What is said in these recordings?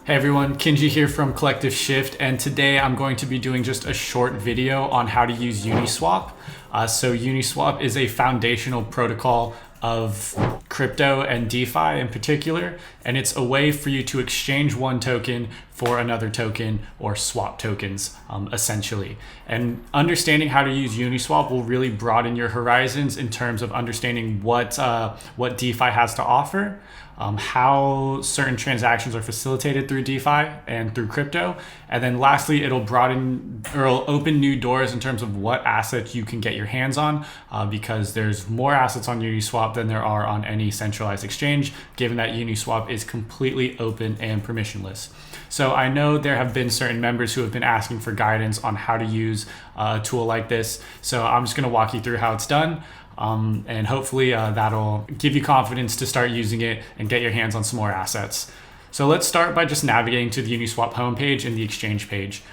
Hey everyone, Kinji here from Collective Shift, and today I'm going to be doing just a short video on how to use Uniswap. So Uniswap is a foundational protocol of crypto and DeFi in particular, and it's a way for you to exchange one token for another token or swap tokens, essentially. And understanding how to use Uniswap will really broaden your horizons in terms of understanding what DeFi has to offer, how certain transactions are facilitated through DeFi and through crypto. And then lastly, it'll open new doors in terms of what assets you can get your hands on, because there's more assets on Uniswap than there are on any centralized exchange, given that Uniswap is completely open and permissionless. So I know there have been certain members who have been asking for guidance on how to use a tool like this. So I'm just going to walk you through how it's done. And hopefully that'll give you confidence to start using it and get your hands on some more assets. So let's start by just navigating to the Uniswap homepage and the exchange page.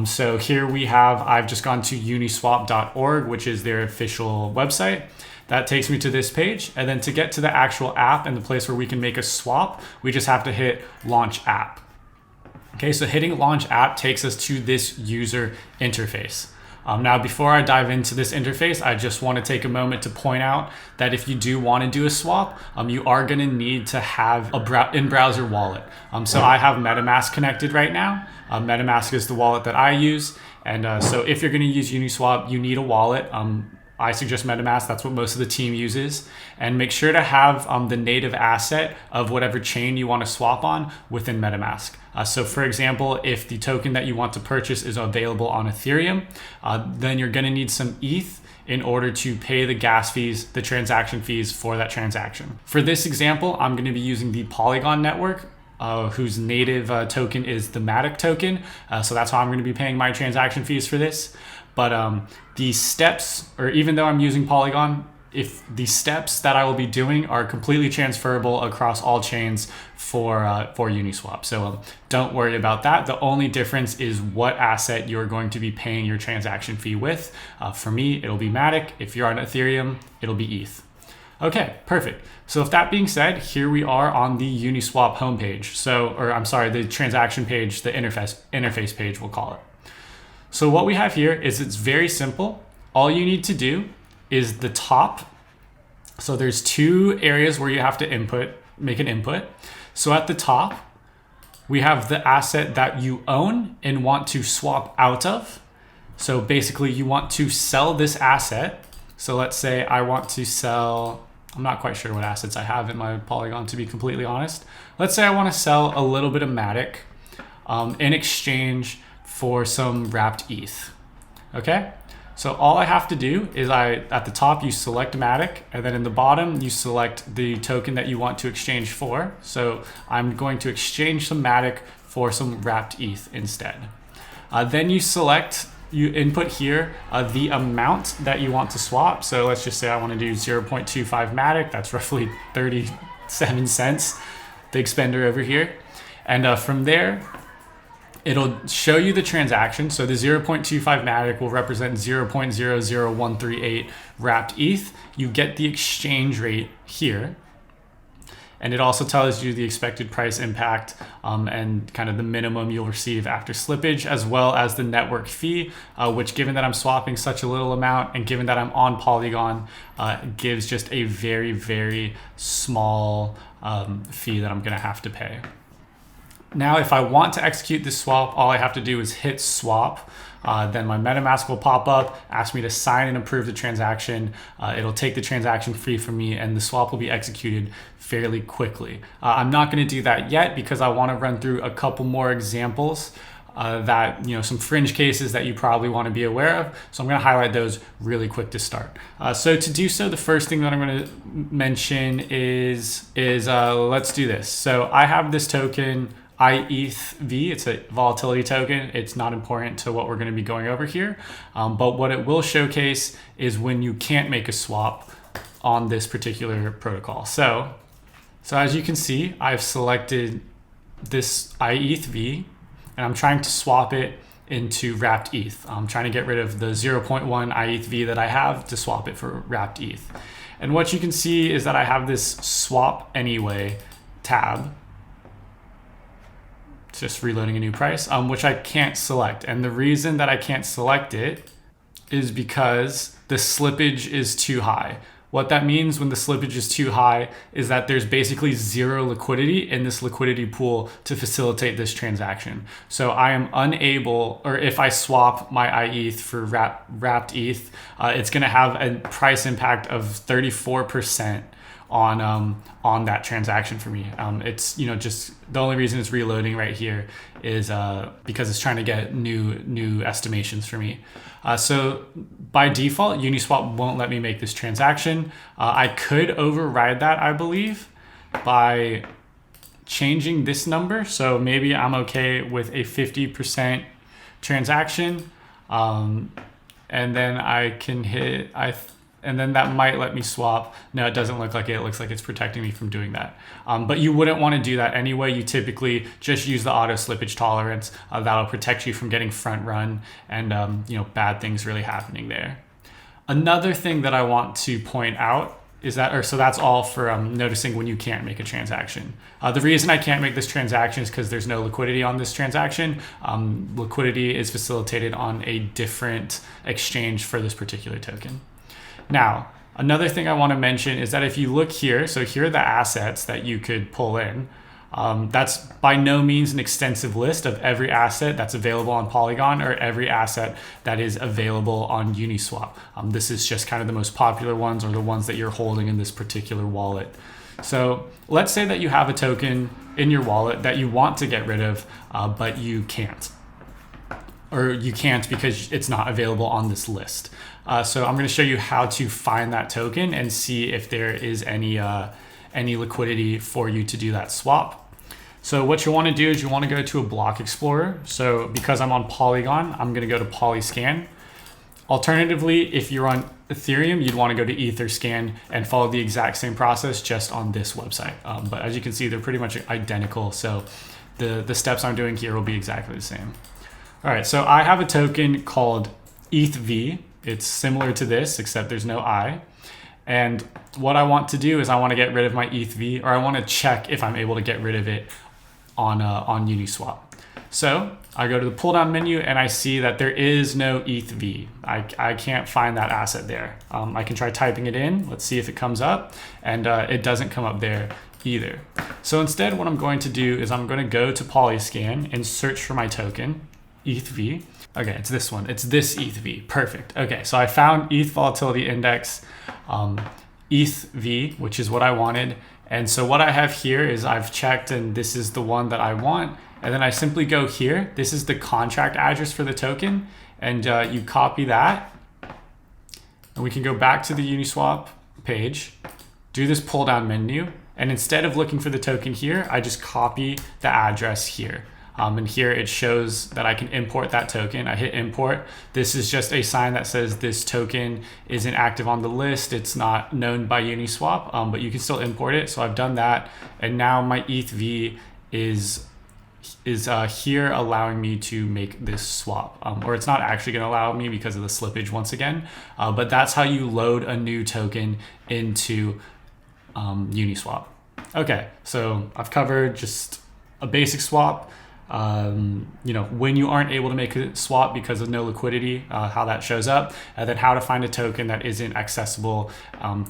So here I've just gone to uniswap.org, which is their official website. That takes me to this page. And then to get to the actual app and the place where we can make a swap, we just have to hit launch app. Okay, so hitting launch app takes us to this user interface. Now, before I dive into this interface, I just want to take a moment to point out that if you do want to do a swap, you are going to need to have a in-browser wallet. So I have MetaMask connected right now. MetaMask is the wallet that I use. And so if you're going to use Uniswap, you need a wallet. I suggest MetaMask, that's what most of the team uses. And make sure to have the native asset of whatever chain you want to swap on within MetaMask. So for example, if the token that you want to purchase is available on Ethereum, then you're going to need some ETH in order to pay the gas fees, the transaction fees for that transaction. For this example, I'm going to be using the Polygon network, whose native token is the Matic token. So that's how I'm going to be paying my transaction fees for this. But the steps, or even though I'm using Polygon, if the steps that I will be doing are completely transferable across all chains for Uniswap. So don't worry about that. The only difference is what asset you're going to be paying your transaction fee with. For me, it'll be Matic. If you're on Ethereum, it'll be ETH. Okay, perfect. So with that being said, here we are on the Uniswap homepage. The transaction page, the interface page, we'll call it. So what we have here is it's very simple. All you need to do is the top. So there's two areas where you have to make an input. So at the top, we have the asset that you own and want to swap out of. So basically you want to sell this asset. So let's say I want to sell, I'm not quite sure what assets I have in my Polygon, to be completely honest. Let's say I want to sell a little bit of Matic in exchange for some wrapped ETH. Okay, so all I have to do is at the top you select Matic, and then in the bottom you select the token that you want to exchange for. So I'm going to exchange some Matic for some wrapped ETH instead. Then you input here the amount that you want to swap. So let's just say I want to do 0.25 Matic. That's roughly 37 cents. Big spender over here. And from there, it'll show you the transaction. So the 0.25 Matic will represent 0.00138 wrapped ETH. You get the exchange rate here. And it also tells you the expected price impact and kind of the minimum you'll receive after slippage, as well as the network fee, which, given that I'm swapping such a little amount and given that I'm on Polygon, gives just a very, very small fee that I'm going to have to pay. Now, if I want to execute this swap, all I have to do is hit swap. Then my MetaMask will pop up, ask me to sign and approve the transaction. It'll take the transaction fee from me, and the swap will be executed fairly quickly. I'm not going to do that yet because I want to run through a couple more examples some fringe cases that you probably want to be aware of. So I'm going to highlight those really quick to start. So to do so, the first thing that I'm going to mention is let's do this. So I have this token, IETHV. It's a volatility token. It's not important to what we're going to be going over here. But what it will showcase is when you can't make a swap on this particular protocol. So as you can see, I've selected this IETHV and I'm trying to swap it into wrapped ETH. I'm trying to get rid of the 0.1 IETHV that I have to swap it for wrapped ETH. And what you can see is that I have this swap anyway tab It's just reloading a new price, which I can't select. And the reason that I can't select it is because the slippage is too high. What that means when the slippage is too high is that there's basically zero liquidity in this liquidity pool to facilitate this transaction. So I am unable, or if I swap my iETH for wrapped ETH, it's going to have a price impact of 34% on that transaction for me. It's, you know, just the only reason it's reloading right here is because it's trying to get new estimations for me. So by default, Uniswap won't let me make this transaction. I could override that, I believe, by changing this number. So maybe I'm okay with a 50% transaction, and then I can hit and then that might let me swap. No, it doesn't look like it. It looks like it's protecting me from doing that. But you wouldn't want to do that anyway. You typically just use the auto slippage tolerance. That'll protect you from getting front run and you know, bad things really happening there. Another thing that I want to point out is that, so that's all for noticing when you can't make a transaction. The reason I can't make this transaction is because there's no liquidity on this transaction. Liquidity is facilitated on a different exchange for this particular token. Now, another thing I want to mention is that if you look here, so here are the assets that you could pull in. That's by no means an extensive list of every asset that's available on Polygon or every asset that is available on Uniswap. This is just kind of the most popular ones or the ones that you're holding in this particular wallet. So let's say that you have a token in your wallet that you want to get rid of, but you can't. Or you can't because it's not available on this list. So I'm going to show you how to find that token and see if there is any liquidity for you to do that swap. So what you want to do is you want to go to a block explorer. So because I'm on Polygon, I'm going to go to Polyscan. Alternatively, if you're on Ethereum, you'd want to go to Etherscan and follow the exact same process just on this website. But as you can see, they're pretty much identical. So the steps I'm doing here will be exactly the same. All right, so I have a token called ETHV. It's similar to this, except there's no I. And what I want to do is I want to get rid of my ETHV, or I want to check if I'm able to get rid of it on Uniswap. So I go to the pull down menu and I see that there is no ETHV. I can't find that asset there. I can try typing it in. Let's see if it comes up, and it doesn't come up there either. So instead, what I'm going to do is I'm going to go to Polyscan and search for my token, ETHV. Okay, it's this one. It's this ETHV. Perfect. Okay, so I found ETH volatility index, ETHV, which is what I wanted. And so what I have here is I've checked, and this is the one that I want. And then I simply go here. This is the contract address for the token, and you copy that. And we can go back to the Uniswap page, do this pull down menu, and instead of looking for the token here, I just copy the address here. And here it shows that I can import that token. I hit import. This is just a sign that says this token isn't active on the list. It's not known by Uniswap, but you can still import it. So I've done that. And now my ETHV is here allowing me to make this swap. Or it's not actually going to allow me because of the slippage once again. But that's how you load a new token into Uniswap. Okay, so I've covered just a basic swap. You know, when you aren't able to make a swap because of no liquidity, how that shows up, and then how to find a token that isn't accessible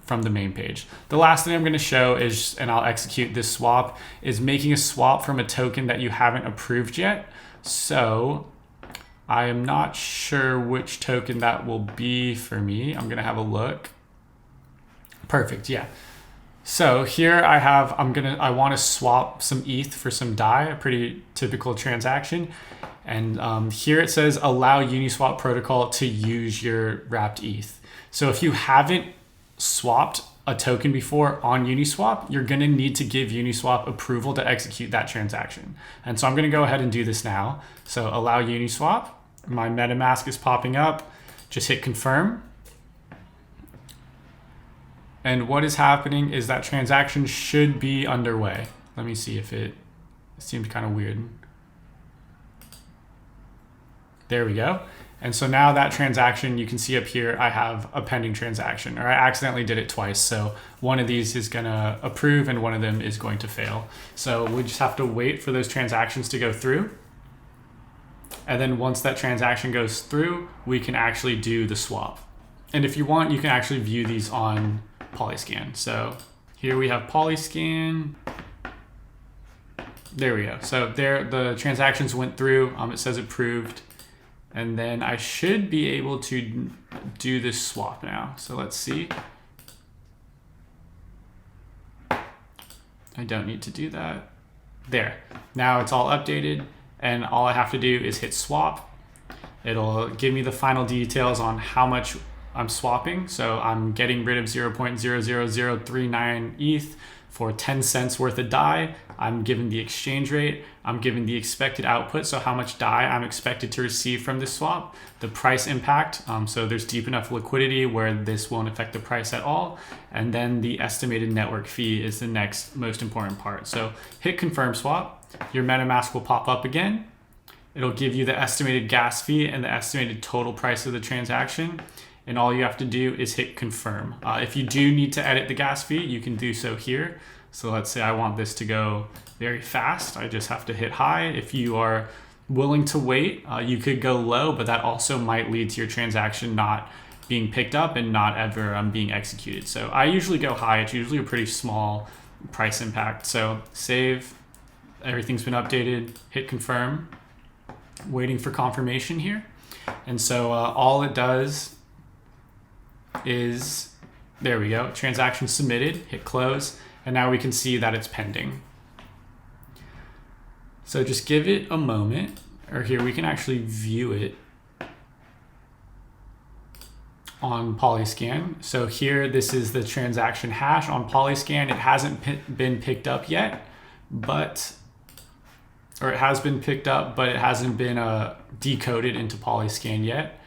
from the main page. The last thing I'm going to show is, and I'll execute this swap, is making a swap from a token that you haven't approved yet. So I am not sure which token that will be for me. I'm going to have a look. Perfect. Yeah. So here I have, I want to swap some ETH for some DAI, a pretty typical transaction. And here it says allow Uniswap protocol to use your wrapped ETH. So if you haven't swapped a token before on Uniswap, you're going to need to give Uniswap approval to execute that transaction. And so I'm going to go ahead and do this now. So allow Uniswap. My MetaMask is popping up. Just hit confirm. And what is happening is that transaction should be underway. Let me see if it seemed kind of weird. There we go. And so now that transaction, you can see up here, I have a pending transaction, or I accidentally did it twice. So one of these is gonna approve and one of them is going to fail. So we just have to wait for those transactions to go through. And then once that transaction goes through, we can actually do the swap. And if you want, you can actually view these on Polyscan. So here we have Polyscan. There we go. So there, the transactions went through. It says approved. And then I should be able to do this swap now. So let's see. I don't need to do that. There. Now it's all updated, and all I have to do is hit swap. It'll give me the final details on how much I'm swapping. So I'm getting rid of 0.00039 ETH for 10 cents worth of DAI. I'm given the exchange rate. I'm given the expected output, so how much DAI I'm expected to receive from this swap, the price impact, so there's deep enough liquidity where this won't affect the price at all, and then the estimated network fee is the next most important part. So hit confirm swap, your MetaMask will pop up again. It'll give you the estimated gas fee and the estimated total price of the transaction, and all you have to do is hit confirm. If you do need to edit the gas fee, you can do so here. So let's say I want this to go very fast. I just have to hit high. If you are willing to wait, you could go low, but that also might lead to your transaction not being picked up and not ever being executed. So I usually go high. It's usually a pretty small price impact. So save, everything's been updated, hit confirm, waiting for confirmation here. And so all it does is, there we go, transaction submitted, hit close. And now we can see that it's pending. So just give it a moment, or here we can actually view it on Polyscan. So here, this is the transaction hash on Polyscan. It hasn't been picked up yet, but, or it has been picked up, but it hasn't been decoded into Polyscan yet.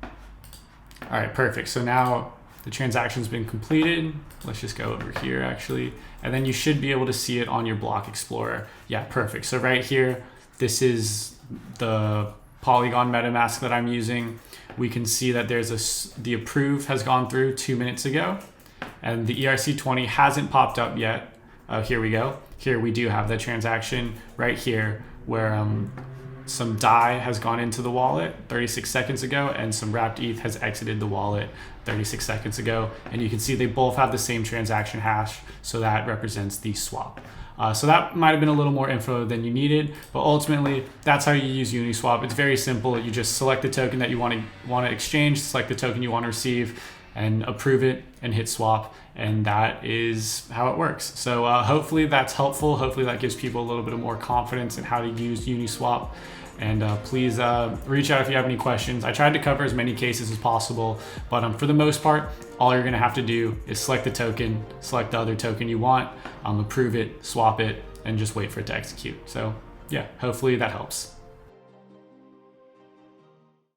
All right, perfect. So now the transaction's been completed. Let's just go over here actually. And then you should be able to see it on your block explorer. Yeah, perfect. So right here, this is the Polygon MetaMask that I'm using. We can see that there's the approve has gone through 2 minutes ago, and the ERC20 hasn't popped up yet. Here we go. Here we do have the transaction right here where some DAI has gone into the wallet 36 seconds ago, and some wrapped ETH has exited the wallet 36 seconds ago. And you can see they both have the same transaction hash, so that represents the swap. So that might have been a little more info than you needed, but ultimately that's how you use Uniswap. It's very simple. You just select the token that you want to exchange, select the token you want to receive, and approve it and hit swap. And that is how it works. So hopefully that's helpful. Hopefully that gives people a little bit of more confidence in how to use Uniswap. And please reach out if you have any questions. I tried to cover as many cases as possible, but for the most part, all you're gonna have to do is select the token, select the other token you want, approve it, swap it, and just wait for it to execute. So yeah, hopefully that helps.